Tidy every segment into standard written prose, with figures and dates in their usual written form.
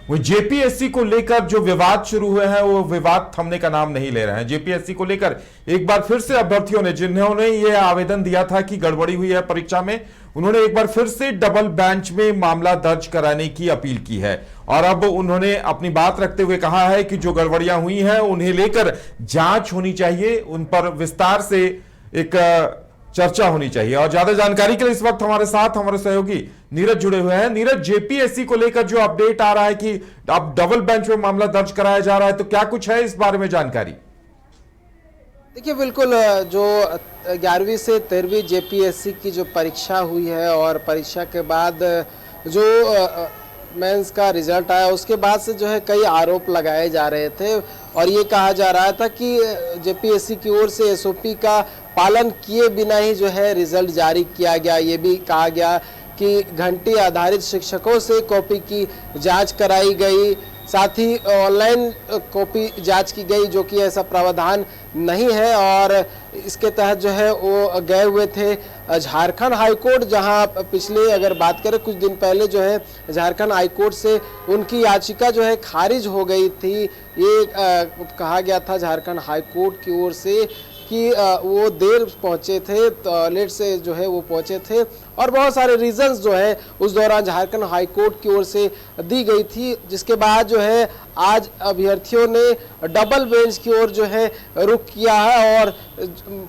वो जेपीएससी को लेकर जो विवाद शुरू हुए हैं वो विवाद थमने का नाम नहीं ले रहे हैं। जेपीएससी को लेकर एक बार फिर से अभ्यर्थियों ने, जिन्होंने ये आवेदन दिया था कि गड़बड़ी हुई है परीक्षा में, उन्होंने एक बार फिर से डबल बेंच में मामला दर्ज कराने की अपील की है। और अब उन्होंने अपनी बात रखते हुए कहा है कि जो गड़बड़ियां हुई हैं उन्हें लेकर जांच होनी चाहिए, उन पर विस्तार से एक चर्चा होनी चाहिए। और ज्यादा जानकारी के लिए इस वक्त हमारे साथ हमारे सहयोगी नीरज जुड़े हुए हैं। नीरज, जेपीएससी को लेकर जो अपडेट आ रहा है कि अब डबल बेंच में मामला दर्ज कराया जा रहा है, तो क्या कुछ है इस बारे में जानकारी? देखिए, बिल्कुल जो 11वीं से 13वीं जेपीएससी की जो परीक्षा हुई है और परीक्षा के बाद जो मेंस का रिजल्ट आया, उसके बाद से जो है कई आरोप लगाए जा रहे थे और ये कहा जा रहा था कि जेपीएससी की ओर से एसओपी का पालन किए बिना ही जो है रिजल्ट जारी किया गया। ये भी कहा गया कि घंटी आधारित शिक्षकों से कॉपी की जांच कराई गई, साथ ही ऑनलाइन कॉपी जांच की गई, जो कि ऐसा प्रावधान नहीं है। और इसके तहत जो है वो गए हुए थे झारखंड हाईकोर्ट, जहां पिछले अगर बात करें कुछ दिन पहले जो है झारखंड हाईकोर्ट से उनकी याचिका जो है खारिज हो गई थी। ये कहा गया था झारखंड हाईकोर्ट की ओर से कि वो देर पहुंचे थे, तो लेट से जो है वो पहुंचे थे और बहुत सारे रीजंस जो है उस दौरान झारखंड हाईकोर्ट की ओर से दी गई थी, जिसके बाद जो है आज अभ्यर्थियों ने डबल बेंच की ओर जो है रुख किया है और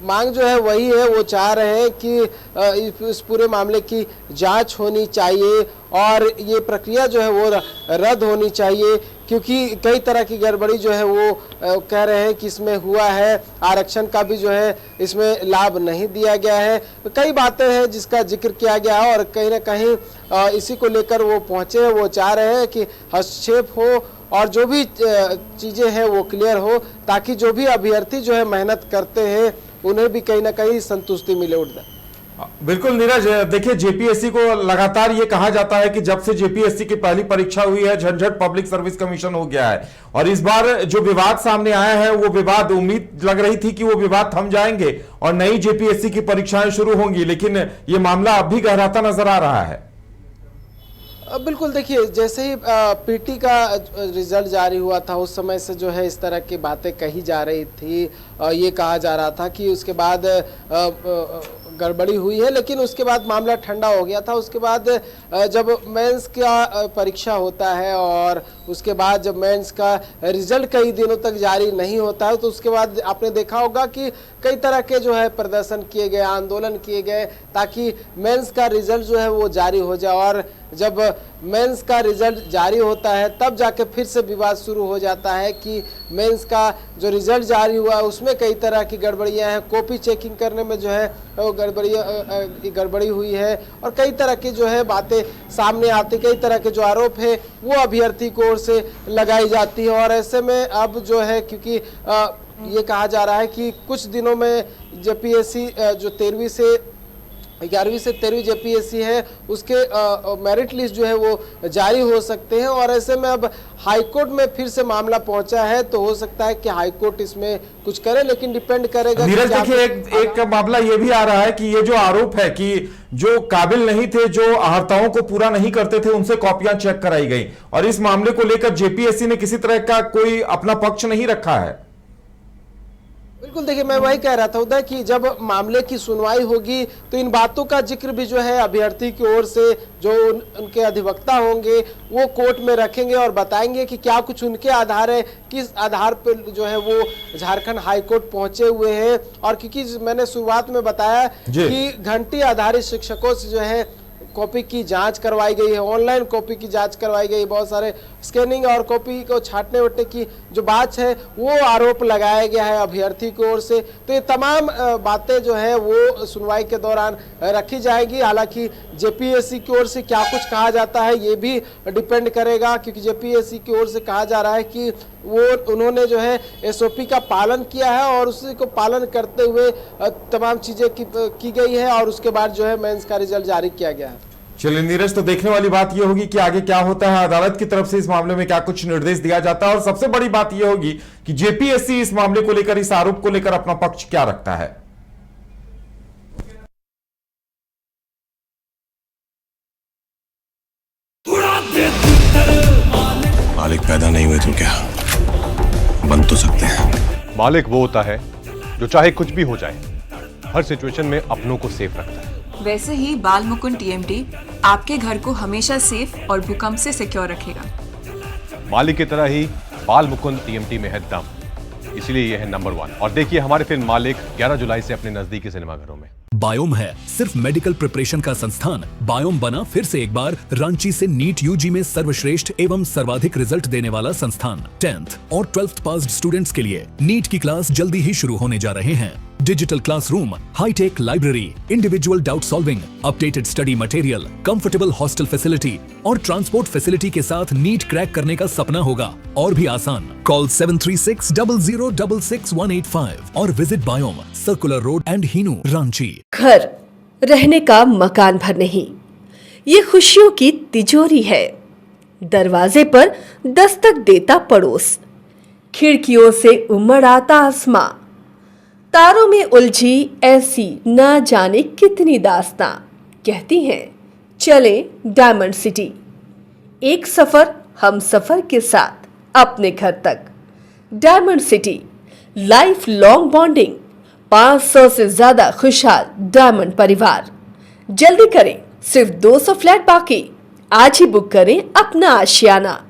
मांग जो है वही है, वो चाह रहे हैं कि इस पूरे मामले की जांच होनी चाहिए और ये प्रक्रिया जो है वो रद्द होनी चाहिए, क्योंकि कई तरह की गड़बड़ी जो है वो कह रहे हैं कि इसमें हुआ है। आरक्षण का भी जो है इसमें लाभ नहीं दिया गया है, कई बातें हैं जिसका जिक्र किया गया है और कहीं ना कहीं इसी को लेकर वो पहुंचे हैं। वो चाह रहे हैं कि हस्तक्षेप हो और जो भी चीज़ें हैं वो क्लियर हो, ताकि जो भी अभ्यर्थी जो है मेहनत करते हैं उन्हें भी कहीं ना कहीं संतुष्टि मिले। उठता बिल्कुल नीरज, देखिए जेपीएससी को लगातार ये कहा जाता है कि जब से जेपीएससी की पहली परीक्षा हुई है झंझट पब्लिक सर्विस कमीशन हो गया है, और इस बार जो विवाद सामने आया है वो विवाद, उम्मीद लग रही थी कि वो विवाद थम जाएंगे और नई जेपीएससी की परीक्षाएं शुरू होंगी, लेकिन ये मामला अब भी गहराता नजर आ रहा है। बिल्कुल, देखिए जैसे ही पीटी का रिजल्ट जारी हुआ था उस समय से जो है इस तरह की बातें कही जा रही थी। ये कहा जा रहा था कि उसके बाद गड़बड़ी हुई है, लेकिन उसके बाद मामला ठंडा हो गया था। उसके बाद जब मेंस का परीक्षा होता है और उसके बाद जब मेंस का रिजल्ट कई दिनों तक जारी नहीं होता है, तो उसके बाद आपने देखा होगा कि कई तरह के जो है प्रदर्शन किए गए, आंदोलन किए गए, ताकि मेंस का रिजल्ट जो है वो जारी हो जाए। और जब मेंस का रिजल्ट जारी होता है तब जाके फिर से विवाद शुरू हो जाता है कि मेंस का जो रिजल्ट जारी हुआ उसमें कई तरह की गड़बड़ियां हैं, कॉपी चेकिंग करने में जो है वो गड़बड़ी हुई है और कई तरह की जो है बातें सामने आती, कई तरह के जो आरोप है वो अभ्यर्थी की ओर से लगाई जाती है। और ऐसे में अब जो है, क्योंकि ये कहा जा रहा है कि कुछ दिनों में जेपीएससी जो 11वीं से 13वीं जेपीएससी है उसके मेरिट लिस्ट जो है वो जारी हो सकते हैं। और ऐसे में अब हाईकोर्ट में फिर से मामला पहुंचा है, तो हो सकता है कि हाईकोर्ट इसमें कुछ करे, लेकिन डिपेंड करेगा। नीरज, देखिए एक मामला ये भी आ रहा है कि ये जो आरोप है कि जो काबिल नहीं थे, जो अहर्ताओं को पूरा नहीं करते थे, उनसे कॉपियां चेक कराई गई, और इस मामले को लेकर जेपीएससी ने किसी तरह का कोई अपना पक्ष नहीं रखा है। बिल्कुल, देखिए मैं वही कह रहा था उदय कि जब मामले की सुनवाई होगी तो इन बातों का जिक्र भी जो है अभ्यर्थी की ओर से जो उनके अधिवक्ता होंगे वो कोर्ट में रखेंगे और बताएंगे कि क्या कुछ उनके आधार है, किस आधार पर जो है वो झारखंड हाईकोर्ट पहुंचे हुए हैं। और क्योंकि मैंने शुरुआत में बताया कि घंटी आधारित शिक्षकों से जो है कॉपी की जांच करवाई गई है, ऑनलाइन कॉपी की जांच करवाई गई, बहुत सारे स्कैनिंग और कॉपी को छांटने वटने की जो बात है वो आरोप लगाया गया है अभ्यर्थी की ओर से। तो ये तमाम बातें जो है वो सुनवाई के दौरान रखी जाएगी। हालांकि जेपीएससी की ओर से क्या कुछ कहा जाता है ये भी डिपेंड करेगा, क्योंकि जेपीएससी की ओर से कहा जा रहा है कि वो उन्होंने जो है एसओपी का पालन किया है और उसी को पालन करते हुए तमाम चीजें की गई है और उसके बाद जो है मेंस का रिजल्ट जारी किया गया है। चलिए नीरज, तो देखने वाली बात यह होगी कि आगे क्या होता है, अदालत की तरफ से इस मामले में क्या कुछ निर्देश दिया जाता है, और सबसे बड़ी बात यह होगी कि जेपीएससी इस मामले को लेकर, इस आरोप को लेकर अपना पक्ष क्या रखता है। मालिक पैदा नहीं हुए तो क्या बन तो सकते हैं। मालिक वो होता है जो चाहे कुछ भी हो जाए हर सिचुएशन में अपनों को सेफ रखता है। वैसे ही बाल मुकुंद टीएमटी आपके घर को हमेशा सेफ और भूकंप से सिक्योर रखेगा। मालिक की तरह ही बाल मुकुंद टीएमटी में है दम, इसलिए यह है नंबर 1। और देखिए हमारे फिल्म मालिक 11 जुलाई से अपने नजदीकी सिनेमाघरों में। बायोम है सिर्फ मेडिकल प्रिपरेशन का संस्थान। बायोम बना फिर से एक बार रांची से नीट यूजी में सर्वश्रेष्ठ एवं सर्वाधिक रिजल्ट देने वाला संस्थान। 10th और 12th पास्ड स्टूडेंट्स के लिए नीट की क्लास जल्दी ही शुरू होने जा रहे हैं। Digital classroom, hi tech library, individual doubt solving, updated study material, comfortable hostel facility और ट्रांसपोर्ट फैसिलिटी के साथ नीट क्रैक करने का सपना होगा और भी आसान। कॉल 7360066185 और visit Biome, Circular Road and Hinoo, Ranchi. घर रहने का मकान भर नहीं, ये खुशियों की तिजोरी है। दरवाजे पर दस्तक देता पड़ोस, खिड़कियों से उमड़ आता आसमां, तारों में उलझी ऐसी ना जाने कितनी दास्तां। कहती हैं चले डायमंड सिटी, एक सफर हम सफर के साथ अपने घर तक। Diamond city, life long bonding, 500 से ज्यादा खुशहाल डायमंड परिवार। जल्दी करें, सिर्फ 200 फ्लैट बाकी। आज ही बुक करें अपना आशियाना।